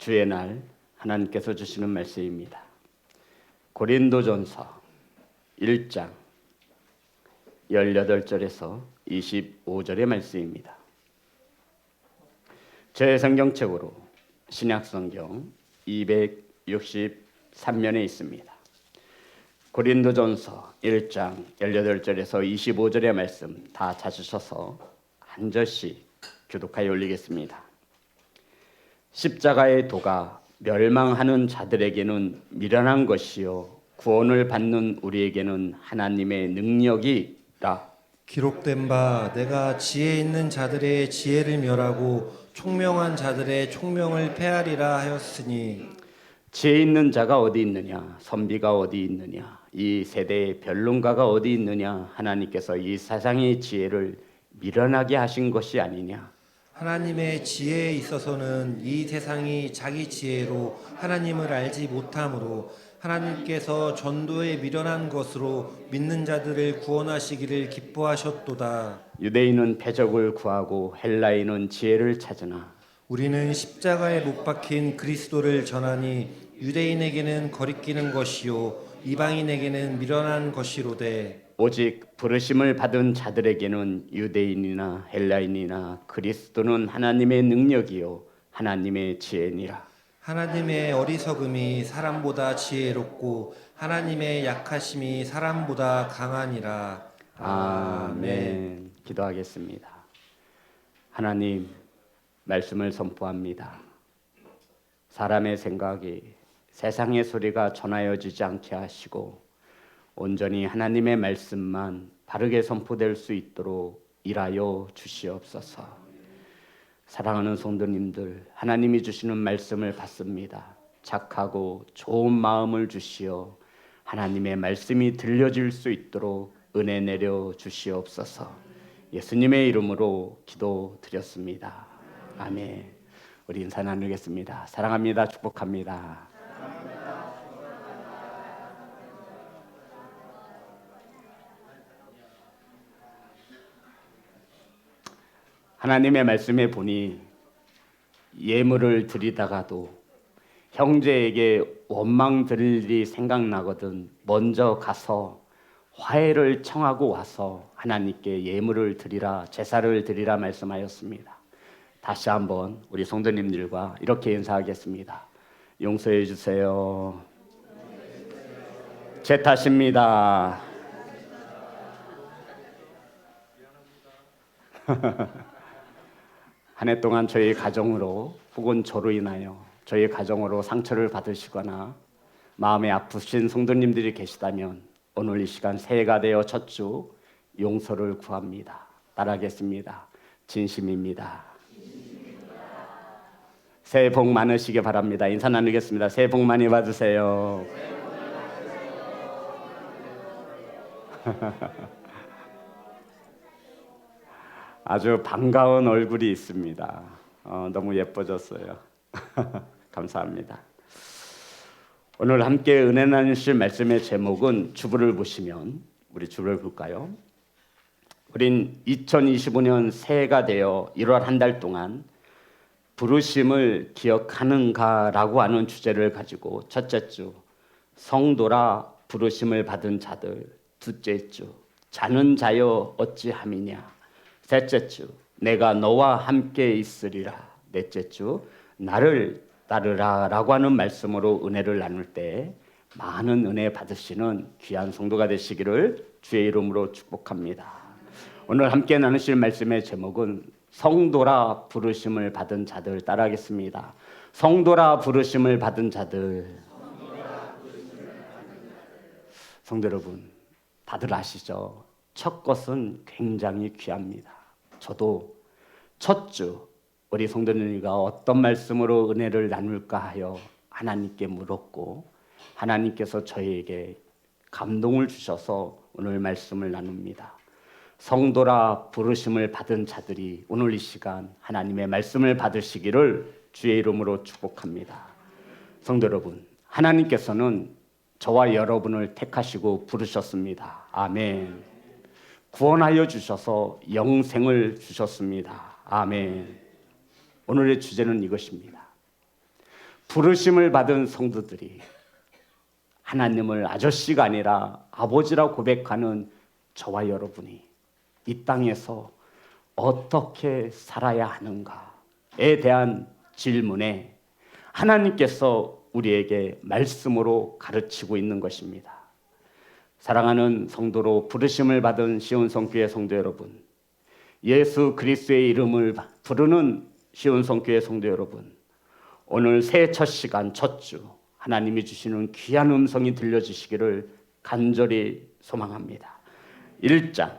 주의 날 하나님께서 주시는 말씀입니다. 고린도전서 1장 18절에서 25절의 말씀입니다. 제 성경책으로 신약성경 263면에 있습니다. 고린도전서 1장 18절에서 25절의 말씀 다 찾으셔서 한 절씩 교독하여 올리겠습니다. 십자가의 도가 멸망하는 자들에게는 미련한 것이요 구원을 받는 우리에게는 하나님의 능력이라. 기록된 바 내가 지혜 있는 자들의 지혜를 멸하고 총명한 자들의 총명을 폐하리라 하였으니. 지혜 있는 자가 어디 있느냐, 선비가 어디 있느냐, 이 세대의 변론가가 어디 있느냐. 하나님께서 이 세상의 지혜를 미련하게 하신 것이 아니냐. 하나님의 지혜에 있어서는 이 세상이 자기 지혜로 하나님을 알지 못하므로 하나님께서 전도에 미련한 것으로 믿는 자들을 구원하시기를 기뻐하셨도다. 유대인은 패적을 구하고 헬라인은 지혜를 찾으나 우리는 십자가에 못 박힌 그리스도를 전하니 유대인에게는 거리끼는 것이요 이방인에게는 미련한 것이로되 오직 부르심을 받은 자들에게는 유대인이나 헬라인이나 그리스도는 하나님의 능력이요 하나님의 지혜니라. 하나님의 어리석음이 사람보다 지혜롭고 하나님의 약하심이 사람보다 강하니라. 아멘. 기도하겠습니다. 하나님, 말씀을 선포합니다. 사람의 생각이 세상의 소리가 전하여지지 않게 하시고 온전히 하나님의 말씀만 바르게 선포될 수 있도록 일하여 주시옵소서. 사랑하는 성도님들, 하나님이 주시는 말씀을 받습니다. 착하고 좋은 마음을 주시어 하나님의 말씀이 들려질 수 있도록 은혜 내려 주시옵소서. 예수님의 이름으로 기도드렸습니다. 아멘. 우리 인사 나누겠습니다. 사랑합니다. 축복합니다. 하나님의 말씀에 보니 예물을 드리다가도 형제에게 원망 드릴 일이 생각나거든 먼저 가서 화해를 청하고 와서 하나님께 예물을 드리라, 제사를 드리라 말씀하였습니다. 다시 한번 우리 성도님들과 이렇게 인사하겠습니다. 용서해 주세요. 제 탓입니다. 한 해 동안 저희 가정으로 혹은 저로 인하여 저희 가정으로 상처를 받으시거나 마음에 아프신 성도님들이 계시다면 오늘 이 시간 새해가 되어 첫 주 용서를 구합니다. 따라하겠습니다. 진심입니다. 새해 복 많으시길 바랍니다. 인사 나누겠습니다. 새해 복 많이 받으세요. 아주 반가운 얼굴이 있습니다. 너무 예뻐졌어요. 감사합니다. 오늘 함께 은혜 나누실 말씀의 제목은 주부를 보시면, 우리 주부를 볼까요? 우린 2025년 새해가 되어 1월 한 달 동안 부르심을 기억하는가라고 하는 주제를 가지고 첫째 주 성도라 부르심을 받은 자들, 둘째 주 자는 자여 어찌함이냐, 셋째 주 내가 너와 함께 있으리라, 넷째 주 나를 따르라 라고 하는 말씀으로 은혜를 나눌 때 많은 은혜 받으시는 귀한 성도가 되시기를 주의 이름으로 축복합니다. 오늘 함께 나누실 말씀의 제목은 성도라 부르심을 받은 자들. 따라하겠습니다. 성도라 부르심을 받은 자들. 성도 여러분, 다들 아시죠? 첫 것은 굉장히 귀합니다. 저도 첫 주 우리 성도님과 어떤 말씀으로 은혜를 나눌까 하여 하나님께 물었고 하나님께서 저희에게 감동을 주셔서 오늘 말씀을 나눕니다. 성도라 부르심을 받은 자들이 오늘 이 시간 하나님의 말씀을 받으시기를 주의 이름으로 축복합니다. 성도 여러분, 하나님께서는 저와 여러분을 택하시고 부르셨습니다. 아멘. 구원하여 주셔서 영생을 주셨습니다. 아멘. 오늘의 주제는 이것입니다. 부르심을 받은 성도들이 하나님을 아저씨가 아니라 아버지라 고백하는 저와 여러분이 이 땅에서 어떻게 살아야 하는가에 대한 질문에 하나님께서 우리에게 말씀으로 가르치고 있는 것입니다. 사랑하는 성도로 부르심을 받은 시온성교회 성도 여러분, 예수 그리스도의 이름을 부르는 시온성교회 성도 여러분, 오늘 새해 첫 시간, 첫 주 하나님이 주시는 귀한 음성이 들려주시기를 간절히 소망합니다. 1장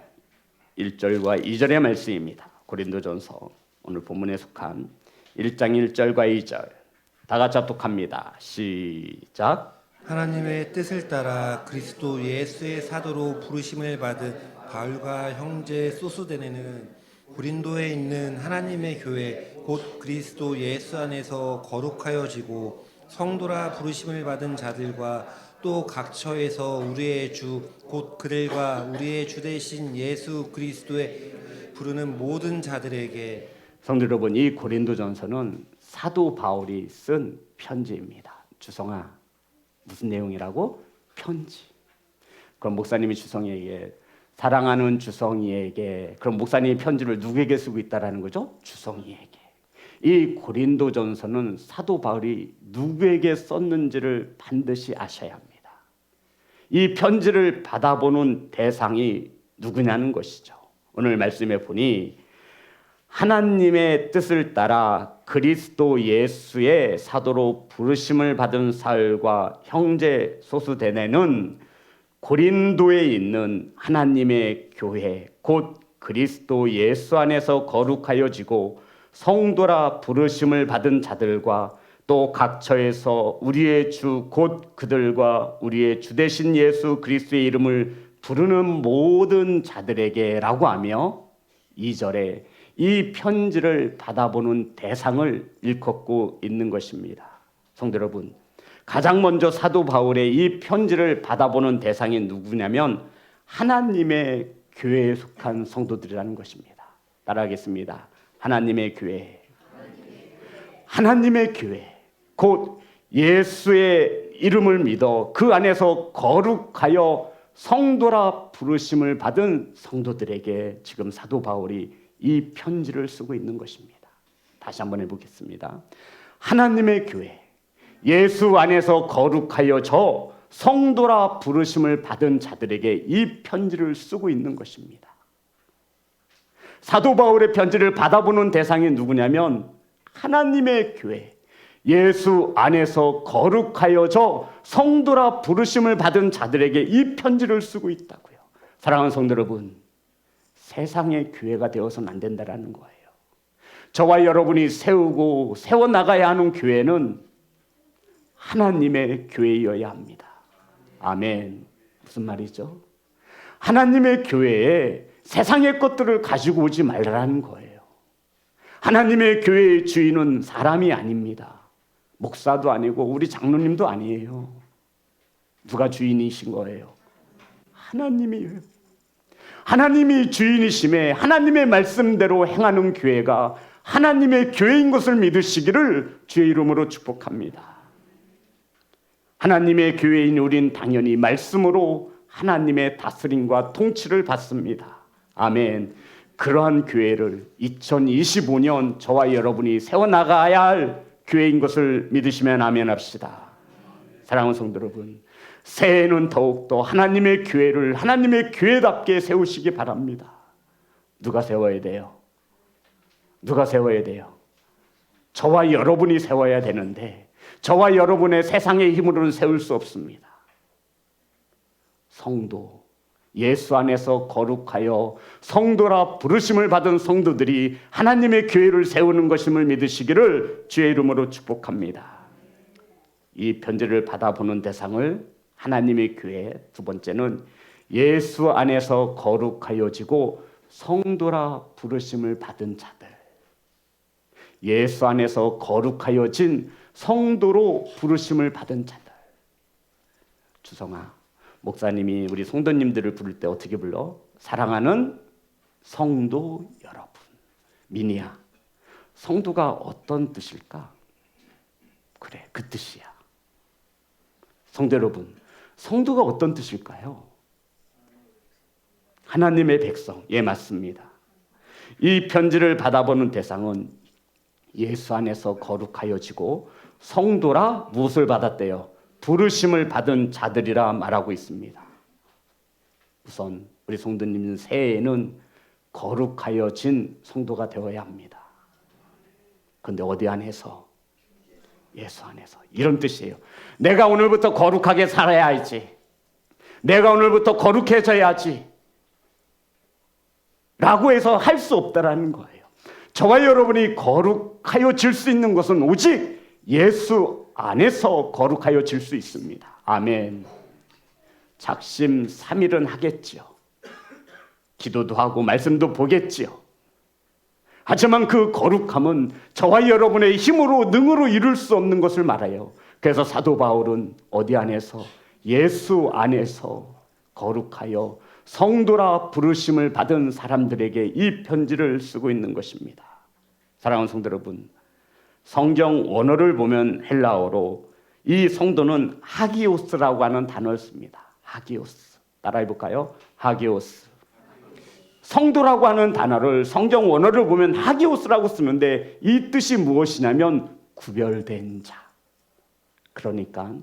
1절과 2절의 말씀입니다. 고린도전서 오늘 본문에 속한 1장 1절과 2절 다 같이 합독합니다. 시작. 하나님의 뜻을 따라 그리스도 예수의 사도로 부르심을 받은 바울과 형제 소스데네는 고린도에 있는 하나님의 교회 곧 그리스도 예수 안에서 거룩하여지고 성도라 부르심을 받은 자들과 또 각처에서 우리의 주 곧 그들과 우리의 주 되신 예수 그리스도의 부르는 모든 자들에게. 성도 여러분, 이 고린도전서는 사도 바울이 쓴 편지입니다. 주성아, 무슨 내용이라고? 편지. 그럼 목사님이 주성이에게, 사랑하는 주성이에게, 그럼 목사님이 편지를 누구에게 쓰고 있다라는 거죠? 주성이에게. 이 고린도전서는 사도 바울이 누구에게 썼는지를 반드시 아셔야 합니다. 이 편지를 받아보는 대상이 누구냐는 것이죠. 오늘 말씀에 보니 하나님의 뜻을 따라 그리스도 예수의 사도로 부르심을 받은 사울과 형제 소스데네는 고린도에 있는 하나님의 교회 곧 그리스도 예수 안에서 거룩하여지고 성도라 부르심을 받은 자들과 또 각처에서 우리의 주 곧 그들과 우리의 주 되신 예수 그리스도의 이름을 부르는 모든 자들에게라고 하며 2절에 이 편지를 받아보는 대상을 일컫고 있는 것입니다. 성도 여러분, 가장 먼저 사도 바울의 이 편지를 받아보는 대상이 누구냐면 하나님의 교회에 속한 성도들이라는 것입니다. 따라하겠습니다. 하나님의 교회. 하나님의 교회. 곧 예수의 이름을 믿어 그 안에서 거룩하여 성도라 부르심을 받은 성도들에게 지금 사도 바울이 이 편지를 쓰고 있는 것입니다. 다시 한번 해보겠습니다. 하나님의 교회, 예수 안에서 거룩하여져 성도라 부르심을 받은 자들에게 이 편지를 쓰고 있는 것입니다. 사도 바울의 편지를 받아보는 대상이 누구냐면 하나님의 교회, 예수 안에서 거룩하여져 성도라 부르심을 받은 자들에게 이 편지를 쓰고 있다고요. 사랑하는 성도 여러분, 세상의 교회가 되어서는 안 된다라는 거예요. 저와 여러분이 세우고 세워나가야 하는 교회는 하나님의 교회여야 합니다. 아멘. 무슨 말이죠? 하나님의 교회에 세상의 것들을 가지고 오지 말라는 거예요. 하나님의 교회의 주인은 사람이 아닙니다. 목사도 아니고 우리 장로님도 아니에요. 누가 주인이신 거예요? 하나님이에요. 하나님이 주인이심에 하나님의 말씀대로 행하는 교회가 하나님의 교회인 것을 믿으시기를 주의 이름으로 축복합니다. 하나님의 교회인 우린 당연히 말씀으로 하나님의 다스림과 통치를 받습니다. 아멘. 그러한 교회를 2025년 저와 여러분이 세워나가야 할 교회인 것을 믿으시면 아멘 합시다. 사랑하는 성도 여러분, 새해에는 더욱더 하나님의 교회를 하나님의 교회답게 세우시기 바랍니다. 누가 세워야 돼요? 누가 세워야 돼요? 저와 여러분이 세워야 되는데 저와 여러분의 세상의 힘으로는 세울 수 없습니다. 성도, 예수 안에서 거룩하여 성도라 부르심을 받은 성도들이 하나님의 교회를 세우는 것임을 믿으시기를 주의 이름으로 축복합니다. 이 편지를 받아보는 대상을 하나님의 교회, 두 번째는 예수 안에서 거룩하여지고 성도라 부르심을 받은 자들. 예수 안에서 거룩하여진 성도로 부르심을 받은 자들. 주성아, 목사님이 우리 성도님들을 부를 때 어떻게 불러? 사랑하는 성도 여러분. 미니야, 성도가 어떤 뜻일까? 그래, 그 그 뜻이야. 성도 여러분, 성도가 어떤 뜻일까요? 하나님의 백성. 예, 맞습니다. 이 편지를 받아보는 대상은 예수 안에서 거룩하여지고 성도라 무엇을 받았대요? 부르심을 받은 자들이라 말하고 있습니다. 우선 우리 성도님 새해에는 거룩하여진 성도가 되어야 합니다. 그런데 어디 안에서? 예수 안에서. 이런 뜻이에요. 내가 오늘부터 거룩하게 살아야지. 내가 오늘부터 거룩해져야지. 라고 해서 할 수 없다라는 거예요. 저와 여러분이 거룩하여질 수 있는 것은 오직 예수 안에서 거룩하여질 수 있습니다. 아멘. 작심 삼일은 하겠지요. 기도도 하고 말씀도 보겠지요. 하지만 그 거룩함은 저와 여러분의 힘으로 능으로 이룰 수 없는 것을 말해요. 그래서 사도 바울은 어디 안에서? 예수 안에서 거룩하여 성도라 부르심을 받은 사람들에게 이 편지를 쓰고 있는 것입니다. 사랑하는 성도 여러분, 성경 원어를 보면 헬라어로 이 성도는 하기오스라고 하는 단어를 씁니다. 하기오스. 따라해 볼까요? 하기오스. 성도라고 하는 단어를 성경 원어를 보면 하기오스라고 쓰는데 이 뜻이 무엇이냐면 구별된 자. 그러니까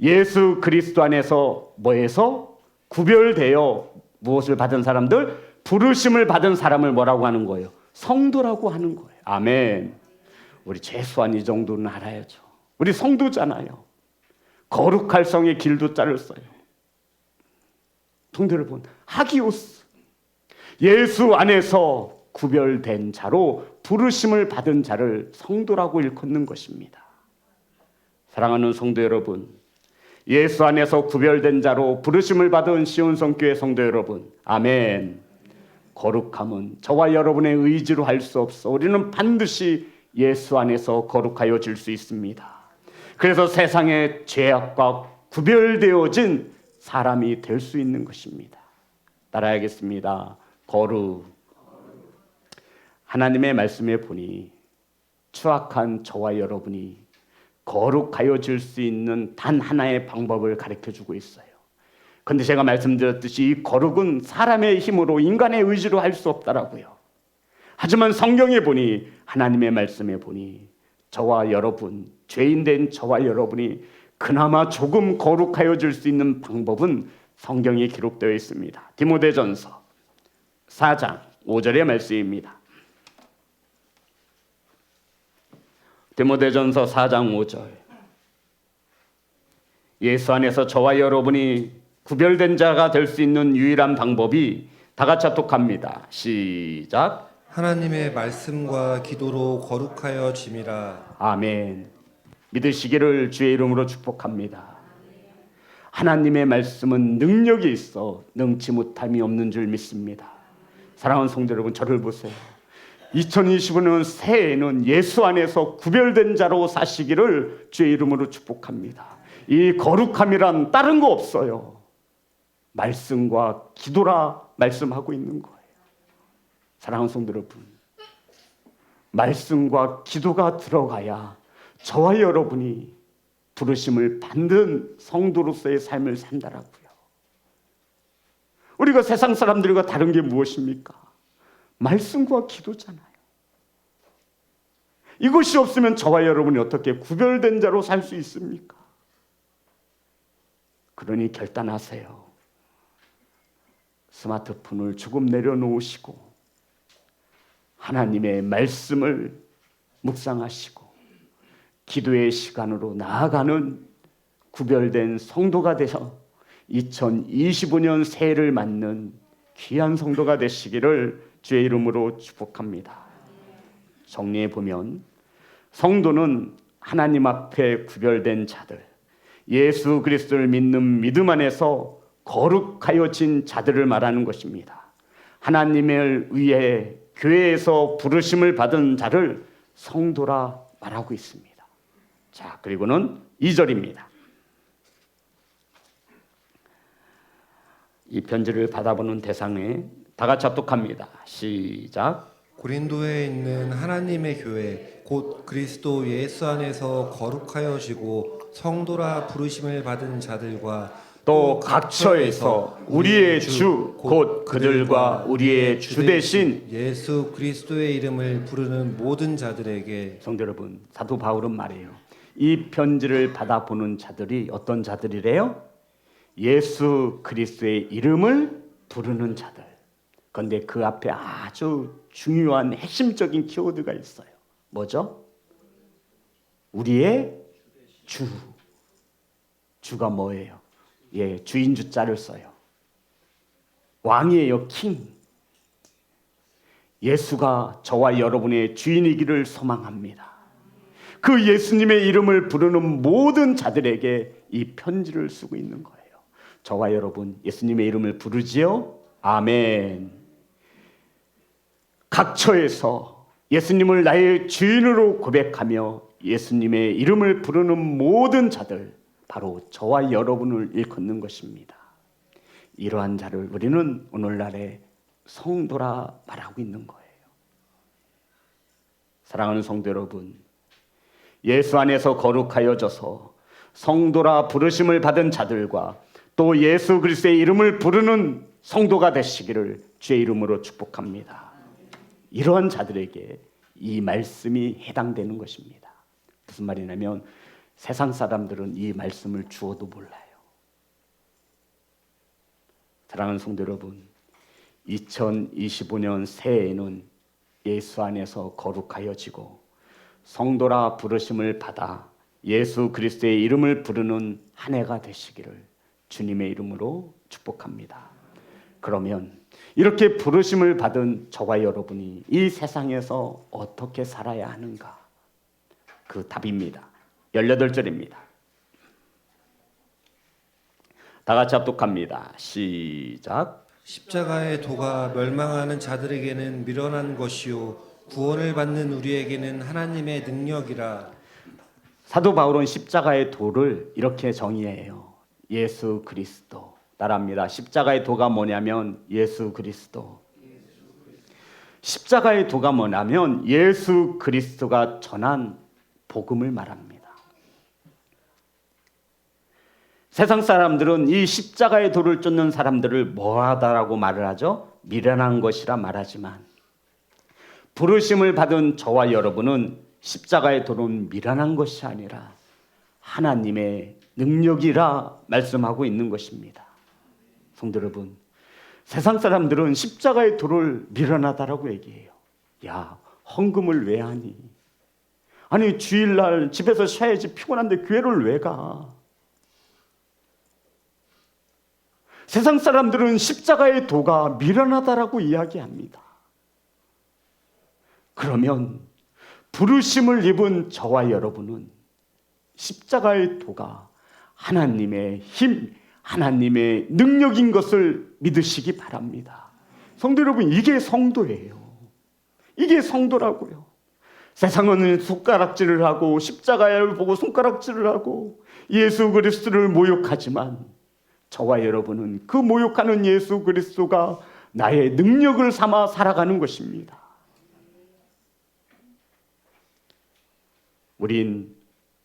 예수 그리스도 안에서 뭐에서? 구별되어 무엇을 받은 사람들? 부르심을 받은 사람을 뭐라고 하는 거예요? 성도라고 하는 거예요. 아멘. 우리 최소한 이 정도는 알아야죠. 우리 성도잖아요. 거룩할 성의 길도 짤었어요. 성도 여러분, 하기오스. 예수 안에서 구별된 자로 부르심을 받은 자를 성도라고 일컫는 것입니다. 사랑하는 성도 여러분, 예수 안에서 구별된 자로 부르심을 받은 시온성교회 성도 여러분, 아멘. 거룩함은 저와 여러분의 의지로 할 수 없어. 우리는 반드시 예수 안에서 거룩하여질 수 있습니다. 그래서 세상의 죄악과 구별되어진 사람이 될 수 있는 것입니다. 따라하겠습니다. 거룩. 하나님의 말씀에 보니 추악한 저와 여러분이 거룩하여질 수 있는 단 하나의 방법을 가르쳐주고 있어요. 그런데 제가 말씀드렸듯이 이 거룩은 사람의 힘으로 인간의 의지로 할 수 없다라고요. 하지만 성경에 보니 하나님의 말씀에 보니 저와 여러분, 죄인된 저와 여러분이 그나마 조금 거룩하여질 수 있는 방법은 성경에 기록되어 있습니다. 디모데전서 4장 5절의 말씀입니다. 디모데전서 4장 5절. 예수 안에서 저와 여러분이 구별된 자가 될 수 있는 유일한 방법이 다 같이 합독합니다. 시작. 하나님의 말씀과 기도로 거룩하여짐이라. 아멘. 믿으시기를 주의 이름으로 축복합니다. 하나님의 말씀은 능력이 있어 능치 못함이 없는 줄 믿습니다. 사랑하는 성도 여러분, 저를 보세요. 2025년 새해에는 예수 안에서 구별된 자로 사시기를 주의 이름으로 축복합니다. 이 거룩함이란 다른 거 없어요. 말씀과 기도라 말씀하고 있는 거예요. 사랑하는 성도 여러분, 말씀과 기도가 들어가야 저와 여러분이 부르심을 받는 성도로서의 삶을 산다라고요. 우리가 세상 사람들과 다른 게 무엇입니까? 말씀과 기도잖아요. 이것이 없으면 저와 여러분이 어떻게 구별된 자로 살 수 있습니까? 그러니 결단하세요. 스마트폰을 조금 내려놓으시고 하나님의 말씀을 묵상하시고 기도의 시간으로 나아가는 구별된 성도가 되어 2025년 새해를 맞는 귀한 성도가 되시기를 주의 이름으로 축복합니다. 정리해 보면 성도는 하나님 앞에 구별된 자들, 예수 그리스도를 믿는 믿음 안에서 거룩하여진 자들을 말하는 것입니다. 하나님을 위해 교회에서 부르심을 받은 자를 성도라 말하고 있습니다. 자, 그리고는 2절입니다. 이 편지를 받아보는 대상에 다 같이 합독합니다. 시작. 고린도에 있는 하나님의 교회 곧 그리스도 예수 안에서 거룩하여지고 성도라 부르심을 받은 자들과 또 각처에서 우리의 주 곧 그들과 우리의 주 대신 예수 그리스도의 이름을 부르는 모든 자들에게. 성도 여러분, 사도 바울은 말해요. 이 편지를 받아보는 자들이 어떤 자들이래요? 예수 그리스도의 이름을 부르는 자들. 그런데 그 앞에 아주 중요한 핵심적인 키워드가 있어요. 뭐죠? 우리의 주. 주가 뭐예요? 예, 주인 주자를 써요. 왕이에요, 킹. 예수가 저와 여러분의 주인이기를 소망합니다. 그 예수님의 이름을 부르는 모든 자들에게 이 편지를 쓰고 있는 거예요. 저와 여러분 예수님의 이름을 부르지요? 아멘. 각처에서 예수님을 나의 주인으로 고백하며 예수님의 이름을 부르는 모든 자들, 바로 저와 여러분을 일컫는 것입니다. 이러한 자를 우리는 오늘날의 성도라 말하고 있는 거예요. 사랑하는 성도 여러분, 예수 안에서 거룩하여져서 성도라 부르심을 받은 자들과 또 예수 그리스도의 이름을 부르는 성도가 되시기를 주의 이름으로 축복합니다. 이러한 자들에게 이 말씀이 해당되는 것입니다. 무슨 말이냐면 세상 사람들은 이 말씀을 주어도 몰라요. 사랑하는 성도 여러분, 2025년 새해에는 예수 안에서 거룩하여지고 성도라 부르심을 받아 예수 그리스도의 이름을 부르는 한 해가 되시기를 주님의 이름으로 축복합니다. 그러면 이렇게 부르심을 받은 저와 여러분이 이 세상에서 어떻게 살아야 하는가? 그 답입니다. 18절입니다. 다 같이 합독합니다. 시작. 십자가의 도가 멸망하는 자들에게는 미련한 것이요 구원을 받는 우리에게는 하나님의 능력이라. 사도 바울은 십자가의 도를 이렇게 정의해요. 예수 그리스도. 따라합니다. 십자가의 도가 뭐냐면 예수 그리스도. 십자가의 도가 뭐냐면 예수 그리스도가 전한 복음을 말합니다. 세상 사람들은 이 십자가의 도를 쫓는 사람들을 뭐하다라고 말을 하죠? 미련한 것이라 말하지만 부르심을 받은 저와 여러분은 십자가의 도는 미련한 것이 아니라 하나님의 능력이라 말씀하고 있는 것입니다. 성도 여러분, 세상 사람들은 십자가의 도를 미련하다라고 얘기해요. 야, 헌금을 왜 하니? 아니 주일날 집에서 쉬어야지 피곤한데 교회를 왜 가? 세상 사람들은 십자가의 도가 미련하다라고 이야기합니다. 그러면 부르심을 입은 저와 여러분은 십자가의 도가 하나님의 힘, 하나님의 능력인 것을 믿으시기 바랍니다. 성도 여러분, 이게 성도예요. 이게 성도라고요. 세상은 손가락질을 하고 십자가를 보고 손가락질을 하고 예수 그리스도를 모욕하지만 저와 여러분은 그 모욕하는 예수 그리스도가 나의 능력을 삼아 살아가는 것입니다. 우린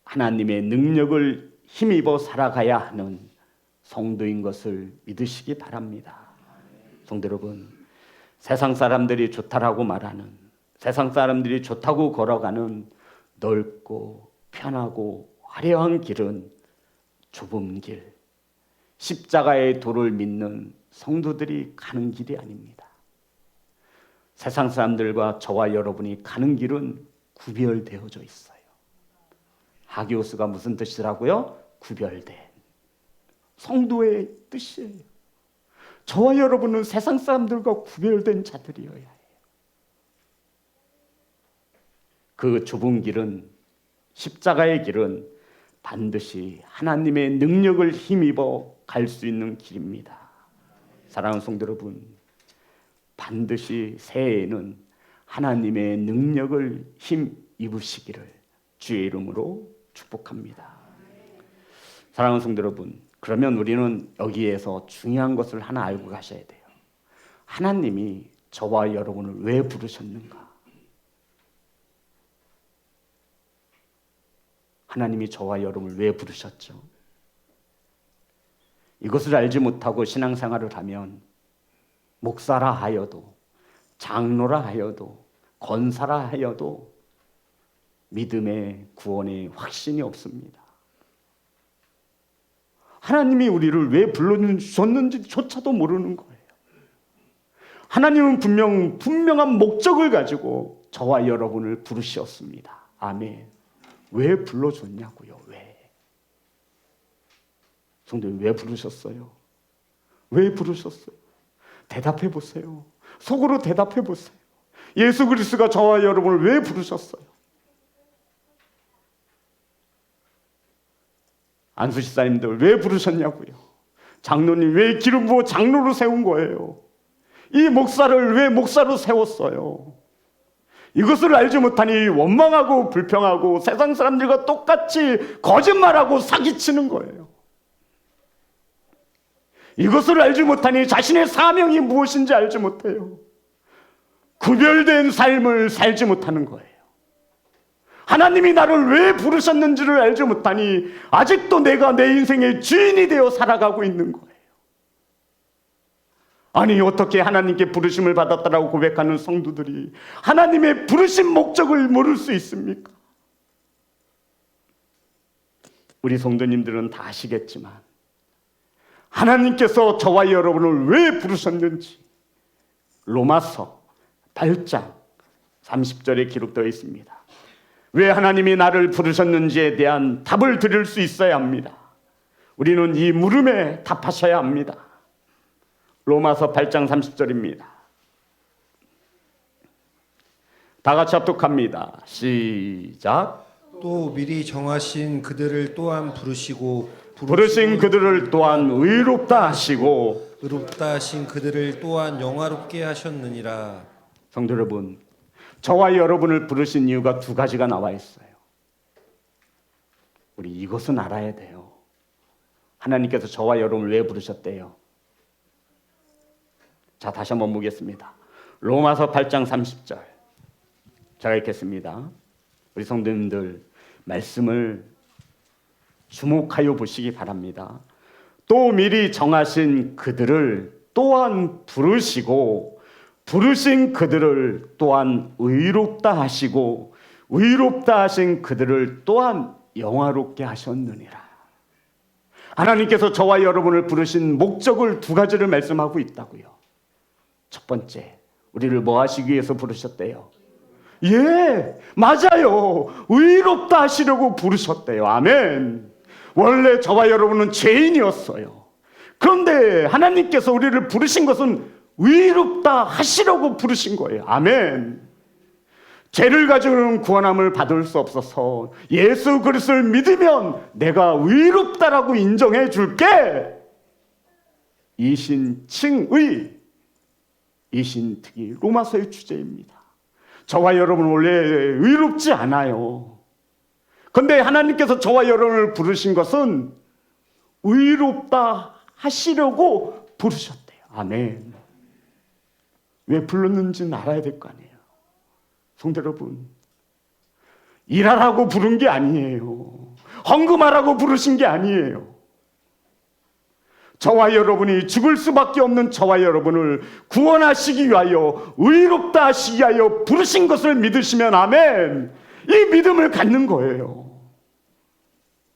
하나님의 능력을 힘입어 살아가야 하는 성도인 것을 믿으시기 바랍니다. 성도 여러분, 세상 사람들이 좋다라고 말하는, 세상 사람들이 좋다고 걸어가는 넓고 편하고 화려한 길은 좁은 길, 십자가의 도를 믿는 성도들이 가는 길이 아닙니다. 세상 사람들과 저와 여러분이 가는 길은 구별되어져 있어요. 하기오스가 무슨 뜻이라고요? 구별된. 성도의 뜻이에요. 저와 여러분은 세상 사람들과 구별된 자들이어야 해요. 그 좁은 길은, 십자가의 길은 반드시 하나님의 능력을 힘입어 갈 수 있는 길입니다. 사랑하는 성도 여러분, 반드시 새해에는 하나님의 능력을 힘입으시기를 주의 이름으로 축복합니다. 사랑하는 성도 여러분, 그러면 우리는 여기에서 중요한 것을 하나 알고 가셔야 돼요. 하나님이 저와 여러분을 왜 부르셨는가? 하나님이 저와 여러분을 왜 부르셨죠? 이것을 알지 못하고 신앙생활을 하면 목사라 하여도 장로라 하여도 권사라 하여도 믿음의 구원의 확신이 없습니다. 하나님이 우리를 왜 불러주셨는지조차도 모르는 거예요. 하나님은 분명한 목적을 가지고 저와 여러분을 부르셨습니다. 아멘. 왜 불러줬냐고요? 왜? 성도님, 왜 부르셨어요? 왜 부르셨어요? 대답해 보세요. 속으로 대답해 보세요. 예수 그리스도가 저와 여러분을 왜 부르셨어요? 안수 집사님들 왜 부르셨냐고요? 장로님 왜 기름 부어 장로로 세운 거예요? 이 목사를 왜 목사로 세웠어요? 이것을 알지 못하니 원망하고 불평하고 세상 사람들과 똑같이 거짓말하고 사기치는 거예요. 이것을 알지 못하니 자신의 사명이 무엇인지 알지 못해요. 구별된 삶을 살지 못하는 거예요. 하나님이 나를 왜 부르셨는지를 알지 못하니 아직도 내가 내 인생의 주인이 되어 살아가고 있는 거예요. 아니, 어떻게 하나님께 부르심을 받았다라고 고백하는 성도들이 하나님의 부르신 목적을 모를 수 있습니까? 우리 성도님들은 다 아시겠지만 하나님께서 저와 여러분을 왜 부르셨는지 로마서 8장 30절에 기록되어 있습니다. 왜 하나님이 나를 부르셨는지에 대한 답을 드릴 수 있어야 합니다. 우리는 이 물음에 답하셔야 합니다. 로마서 8장 30절입니다. 다 같이 합독합니다. 시작. 또 미리 정하신 그들을 또한 부르신 그들을 또한 의롭다 하시고 의롭다 하신 그들을 또한 영화롭게 하셨느니라. 성도 여러분, 저와 여러분을 부르신 이유가 두 가지가 나와 있어요. 우리 이것은 알아야 돼요. 하나님께서 저와 여러분을 왜 부르셨대요? 자, 다시 한번 보겠습니다. 로마서 8장 30절 제가 읽겠습니다. 우리 성도님들 말씀을 주목하여 보시기 바랍니다. 또 미리 정하신 그들을 또한 부르시고 부르신 그들을 또한 의롭다 하시고 의롭다 하신 그들을 또한 영화롭게 하셨느니라. 하나님께서 저와 여러분을 부르신 목적을 두 가지를 말씀하고 있다고요. 첫 번째, 우리를 뭐 하시기 위해서 부르셨대요? 예, 맞아요. 의롭다 하시려고 부르셨대요. 아멘. 원래 저와 여러분은 죄인이었어요. 그런데 하나님께서 우리를 부르신 것은 의롭다 하시려고 부르신 거예요. 아멘. 죄를 가지고는 구원함을 받을 수 없어서 예수 그리스도를 믿으면 내가 의롭다라고 인정해 줄게. 이신칭의, 이신특의, 로마서의 주제입니다. 저와 여러분은 원래 의롭지 않아요. 그런데 하나님께서 저와 여러분을 부르신 것은 의롭다 하시려고 부르셨대요. 아멘. 왜 불렀는지는 알아야 될 거 아니에요. 성도 여러분, 일하라고 부른 게 아니에요. 헌금하라고 부르신 게 아니에요. 저와 여러분이 죽을 수밖에 없는 저와 여러분을 구원하시기 위하여 의롭다 하시기 위하여 부르신 것을 믿으시면 아멘. 이 믿음을 갖는 거예요.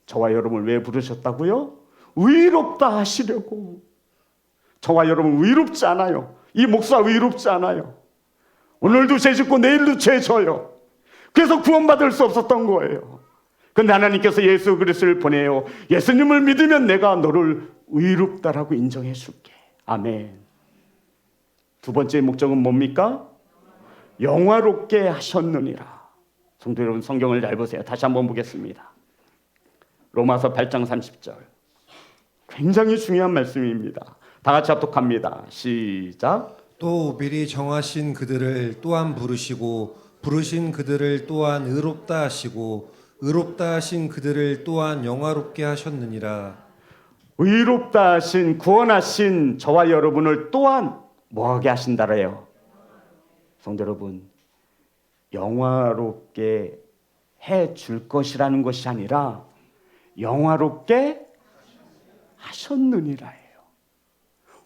저와 여러분을 왜 부르셨다고요? 의롭다 하시려고. 저와 여러분 의롭지 않아요. 이 목사 의롭지 않아요. 오늘도 죄 짓고 내일도 죄 져요. 그래서 구원받을 수 없었던 거예요. 그런데 하나님께서 예수 그리스도를 보내요. 예수님을 믿으면 내가 너를 의롭다라고 인정해 줄게. 아멘. 두 번째 목적은 뭡니까? 영화롭게 하셨느니라. 성도 여러분, 성경을 잘 보세요. 다시 한번 보겠습니다. 로마서 8장 30절. 굉장히 중요한 말씀입니다. 다 같이 합독합니다. 시작. 또 미리 정하신 그들을 또한 부르시고 부르신 그들을 또한 의롭다 하시고 의롭다 하신 그들을 또한 영화롭게 하셨느니라. 의롭다 하신, 구원하신 저와 여러분을 또한 뭐하게 하신다래요? 성도 여러분, 영화롭게 해 줄 것이라는 것이 아니라 영화롭게 하셨느니라예요.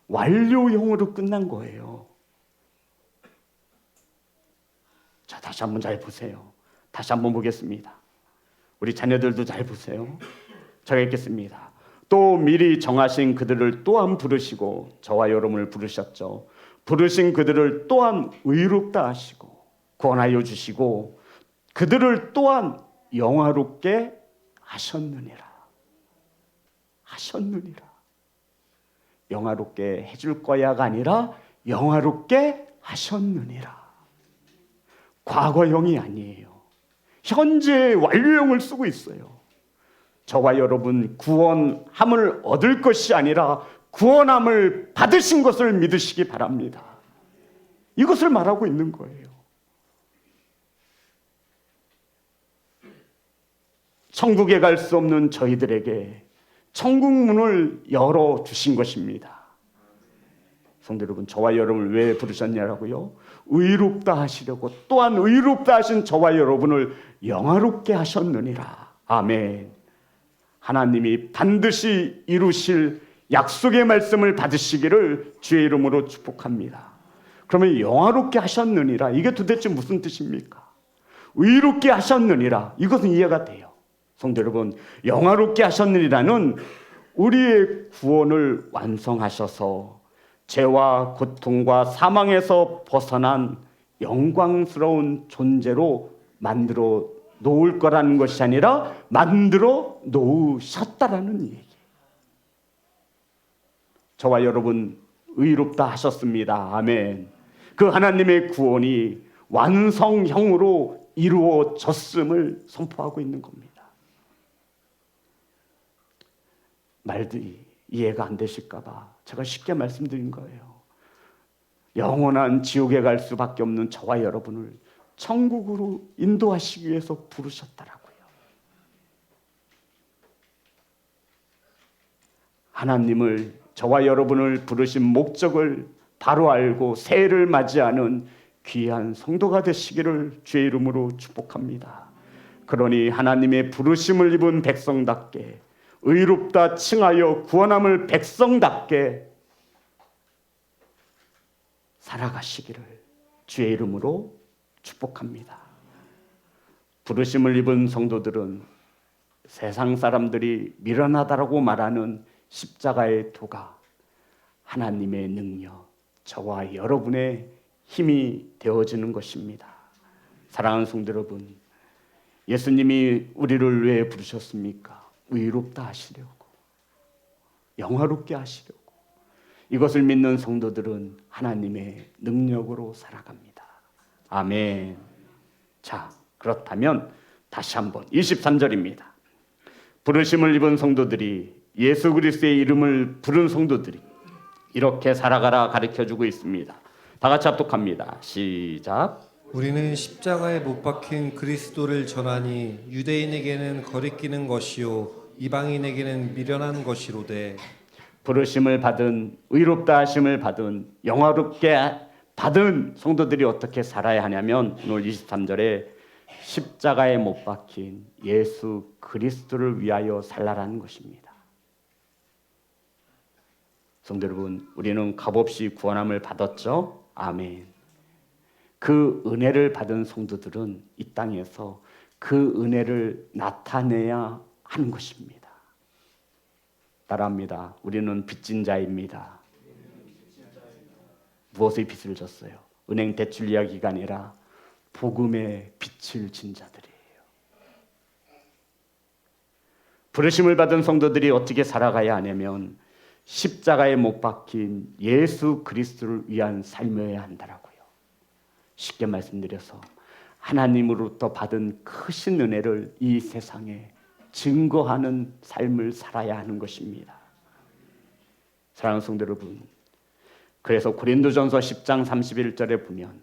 완료형으로 끝난 거예요. 자, 다시 한번 잘 보세요. 다시 한번 보겠습니다. 우리 자녀들도 잘 보세요. 제가 읽겠습니다. 또 미리 정하신 그들을 또한 부르시고 저와 여러분을 부르셨죠. 부르신 그들을 또한 의롭다 하시고 구원하여 주시고 그들을 또한 영화롭게 하셨느니라. 하셨느니라. 영화롭게 해줄 거야가 아니라 영화롭게 하셨느니라. 과거형이 아니에요. 현재 완료형을 쓰고 있어요. 저와 여러분 구원함을 얻을 것이 아니라 구원함을 받으신 것을 믿으시기 바랍니다. 이것을 말하고 있는 거예요. 천국에 갈 수 없는 저희들에게 천국 문을 열어주신 것입니다. 성도 여러분, 저와 여러분을 왜 부르셨냐라고요? 의롭다 하시려고, 또한 의롭다 하신 저와 여러분을 영화롭게 하셨느니라. 아멘. 하나님이 반드시 이루실 약속의 말씀을 받으시기를 주의 이름으로 축복합니다. 그러면 영화롭게 하셨느니라, 이게 도대체 무슨 뜻입니까? 의롭게 하셨느니라, 이것은 이해가 돼요. 성도 여러분, 영화롭게 하셨느니라는 우리의 구원을 완성하셔서 죄와 고통과 사망에서 벗어난 영광스러운 존재로 만들어 놓을 거라는 것이 아니라 만들어 놓으셨다라는 얘기. 저와 여러분 의롭다 하셨습니다. 아멘. 그 하나님의 구원이 완성형으로 이루어졌음을 선포하고 있는 겁니다. 말들이 이해가 안 되실까 봐 제가 쉽게 말씀드린 거예요. 영원한 지옥에 갈 수밖에 없는 저와 여러분을 천국으로 인도하시기 위해서 부르셨다라고요. 하나님을, 저와 여러분을 부르신 목적을 바로 알고 새해를 맞이하는 귀한 성도가 되시기를 주의 이름으로 축복합니다. 그러니 하나님의 부르심을 입은 백성답게, 의롭다 칭하여 구원함을 백성답게 살아가시기를 주의 이름으로 축복합니다. 부르심을 입은 성도들은 세상 사람들이 미련하다라고 말하는 십자가의 도가 하나님의 능력, 저와 여러분의 힘이 되어지는 것입니다. 사랑하는 성도 여러분, 예수님이 우리를 왜 부르셨습니까? 의롭다 하시려고, 영화롭게 하시려고. 이것을 믿는 성도들은 하나님의 능력으로 살아갑니다. 아멘. 자, 그렇다면 다시 한번 23절입니다. 부르심을 입은 성도들이, 예수 그리스도의 이름을 부른 성도들이 이렇게 살아가라 가르쳐주고 있습니다. 다 같이 합독합니다. 시작. 우리는 십자가에 못 박힌 그리스도를 전하니 유대인에게는 거리끼는 것이요 이방인에게는 미련한 것이로되. 부르심을 받은, 의롭다 하심을 받은, 영화롭게 받은 성도들이 어떻게 살아야 하냐면 오늘 23절에 십자가에 못 박힌 예수 그리스도를 위하여 살라라는 것입니다. 성도 여러분, 우리는 값없이 구원함을 받았죠? 아멘. 그 은혜를 받은 성도들은 이 땅에서 그 은혜를 나타내야 하는 것입니다. 따라합니다. 우리는 빚진 자입니다. 무엇의 빚을 졌어요? 은행 대출 이야기가 아니라 복음의 빚을 진 자들이에요. 부르심을 받은 성도들이 어떻게 살아가야 하냐면 십자가에 못 박힌 예수 그리스도를 위한 삶이어야 한다라고요. 쉽게 말씀드려서 하나님으로부터 받은 크신 은혜를 이 세상에 증거하는 삶을 살아야 하는 것입니다. 사랑하는 성도 여러분, 그래서 고린도전서 10장 31절에 보면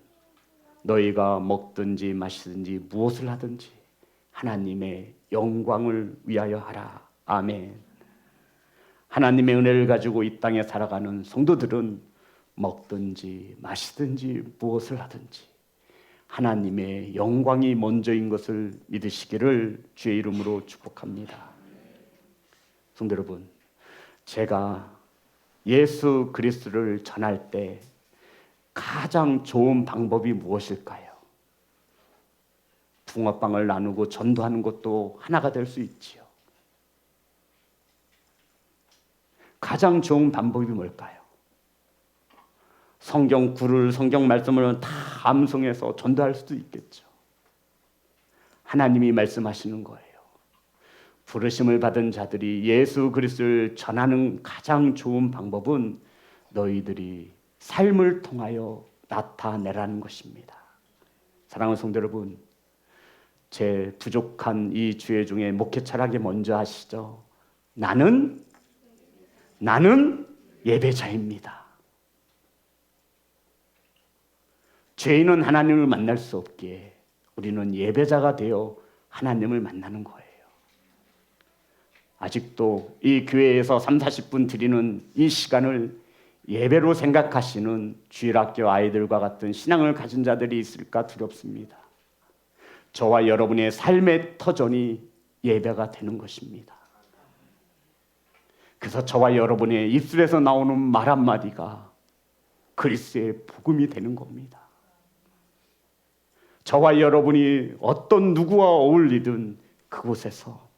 너희가 먹든지 마시든지 무엇을 하든지 하나님의 영광을 위하여 하라. 아멘. 하나님의 은혜를 가지고 이 땅에 살아가는 성도들은 먹든지 마시든지 무엇을 하든지 하나님의 영광이 먼저인 것을 믿으시기를 주의 이름으로 축복합니다. 성도 여러분, 제가 예수 그리스도를 전할 때 가장 좋은 방법이 무엇일까요? 붕어빵을 나누고 전도하는 것도 하나가 될 수 있지요. 가장 좋은 방법이 뭘까요? 성경 구를, 성경 말씀을 다 암송해서 전도할 수도 있겠죠. 하나님이 말씀하시는 거예요. 부르심을 받은 자들이 예수 그리스도를 전하는 가장 좋은 방법은 너희들이 삶을 통하여 나타내라는 것입니다. 사랑하는 성도 여러분, 제 부족한 이 주의 중에 목회 철학이 먼저 하시죠. 나는 예배자입니다. 죄인은 하나님을 만날 수 없기에 우리는 예배자가 되어 하나님을 만나는 거예요. 아직도 이 교회에서 30-40분 드리는 이 시간을 예배로 생각하시는 주일학교 아이들과 같은 신앙을 가진 자들이 있을까 두렵습니다. 저와 여러분의 삶의 터전이 예배가 되는 것입니다. 그래서 저와 여러분의 입술에서 나오는 말 한마디가 그리스도의 복음이 되는 겁니다. 저와 여러분이 어떤 누구와 어울리든 그곳에서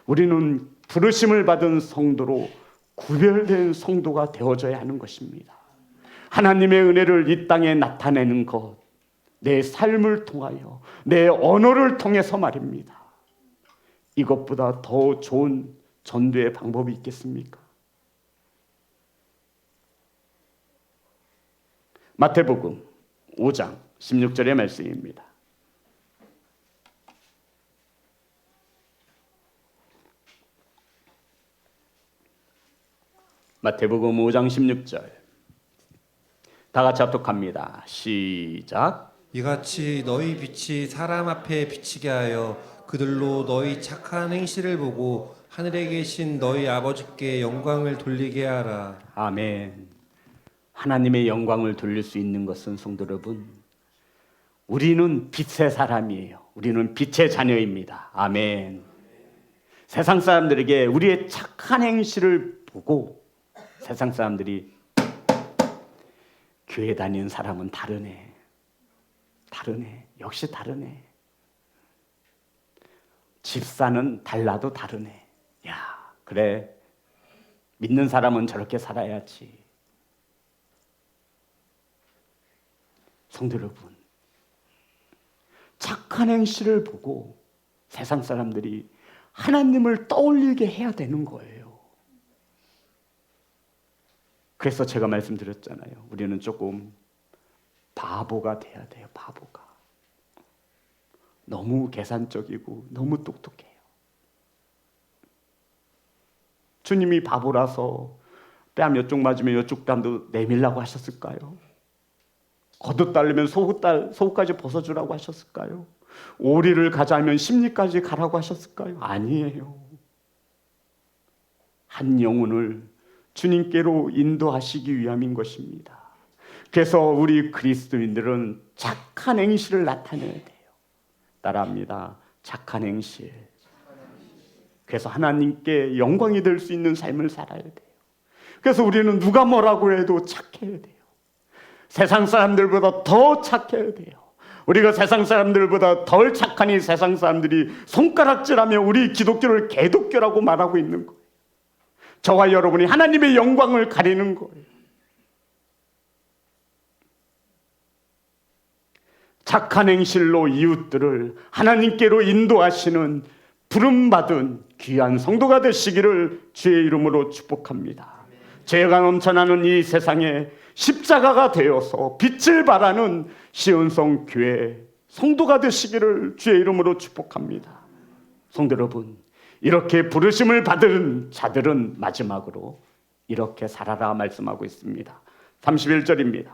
우리는 부르심을 받은 성도로 구별된 성도가 되어져야 하는 것입니다. 하나님의 은혜를 이 땅에 나타내는 것, 내 삶을 통하여, 내 언어를 통해서 말입니다. 이것보다 더 좋은 전도의 방법이 있겠습니까? 마태복음 5장 16절의 말씀입니다. 마태복음 5장 16절 다 같이 합독합니다. 시작. 이같이 너희 빛이 사람 앞에 비치게 하여 그들로 너희 착한 행실을 보고 하늘에 계신 너희 아버지께 영광을 돌리게 하라. 아멘. 하나님의 영광을 돌릴 수 있는 것은 성도 여러분, 우리는 빛의 사람이에요. 우리는 빛의 자녀입니다. 아멘. 세상 사람들에게 우리의 착한 행실을 보고 세상 사람들이 교회 다니는 사람은 다르네. 역시 다르네. 집사는 달라도 다르네. 야, 그래. 믿는 사람은 저렇게 살아야지. 성도 여러분, 착한 행실을 보고 세상 사람들이 하나님을 떠올리게 해야 되는 거예요. 그래서 제가 말씀드렸잖아요. 우리는 조금 바보가 돼야 돼요. 바보가. 너무 계산적이고 너무 똑똑해요. 주님이 바보라서 뺨 이쪽 맞으면 이쪽 뺨도 내밀라고 하셨을까요? 겉옷 달리면 속옷까지 벗어주라고 하셨을까요? 오리를 가자면 심리까지 가라고 하셨을까요? 아니에요. 한 영혼을 주님께로 인도하시기 위함인 것입니다. 그래서 우리 그리스도인들은 착한 행실을 나타내야 돼요. 따라합니다. 착한 행실. 그래서 하나님께 영광이 될 수 있는 삶을 살아야 돼요. 그래서 우리는 누가 뭐라고 해도 착해야 돼요. 세상 사람들보다 더 착해야 돼요. 우리가 세상 사람들보다 덜 착하니 세상 사람들이 손가락질하며 우리 기독교를 개독교라고 말하고 있는 거예요. 저와 여러분이 하나님의 영광을 가리는 거예요. 착한 행실로 이웃들을 하나님께로 인도하시는 부름받은 귀한 성도가 되시기를 주의 이름으로 축복합니다. 죄가 넘쳐나는 이 세상에 십자가가 되어서 빛을 발하는 시온성 교회 성도가 되시기를 주의 이름으로 축복합니다. 성도 여러분, 이렇게 부르심을 받은 자들은 마지막으로 이렇게 살아라 말씀하고 있습니다. 31절입니다.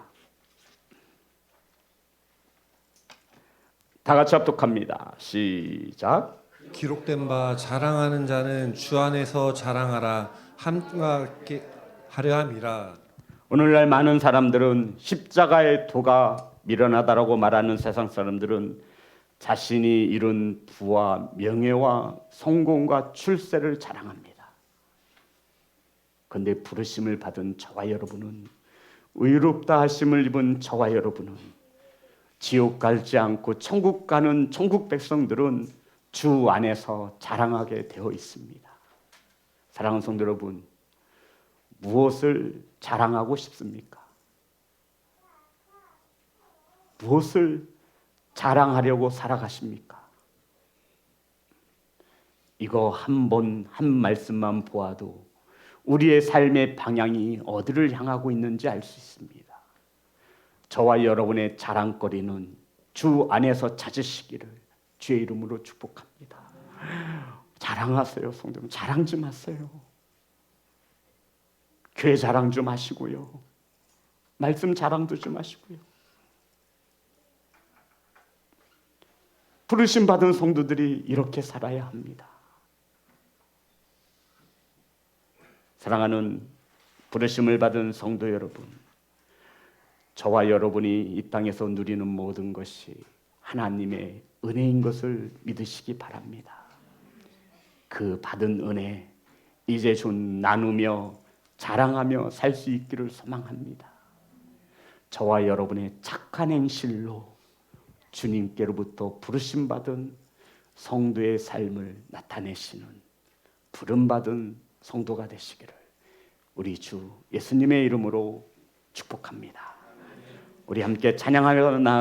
다 같이 합독합니다. 시작. 기록된 바 자랑하는 자는 주 안에서 자랑하라 함께 하려 함이라. 오늘날 많은 사람들은 십자가의 도가 미련하다라고 말하는 세상 사람들은 자신이 이룬 부와 명예와 성공과 출세를 자랑합니다. 그런데 부르심을 받은 저와 여러분은, 의롭다 하심을 입은 저와 여러분은, 지옥 가지 않고 천국 가는 천국 백성들은 주 안에서 자랑하게 되어 있습니다. 사랑하는 성도 여러분, 무엇을 자랑하고 싶습니까? 무엇을 자랑하려고 살아가십니까? 이거 한 번 한 말씀만 보아도 우리의 삶의 방향이 어디를 향하고 있는지 알 수 있습니다. 저와 여러분의 자랑거리는 주 안에서 찾으시기를 주의 이름으로 축복합니다. 자랑하세요, 성도님. 자랑 좀 하세요. 교회 자랑 좀 하시고요. 말씀 자랑도 좀 하시고요. 부르심 받은 성도들이 이렇게 살아야 합니다. 사랑하는 부르심을 받은 성도 여러분, 저와 여러분이 이 땅에서 누리는 모든 것이 하나님의 은혜인 것을 믿으시기 바랍니다. 그 받은 은혜 이제 좀 나누며 자랑하며 살 수 있기를 소망합니다. 저와 여러분의 착한 행실로 주님께로부터 부르심 받은 성도의 삶을 나타내시는 부름받은 성도가 되시기를 우리 주 예수님의 이름으로 축복합니다. 우리 함께 찬양하며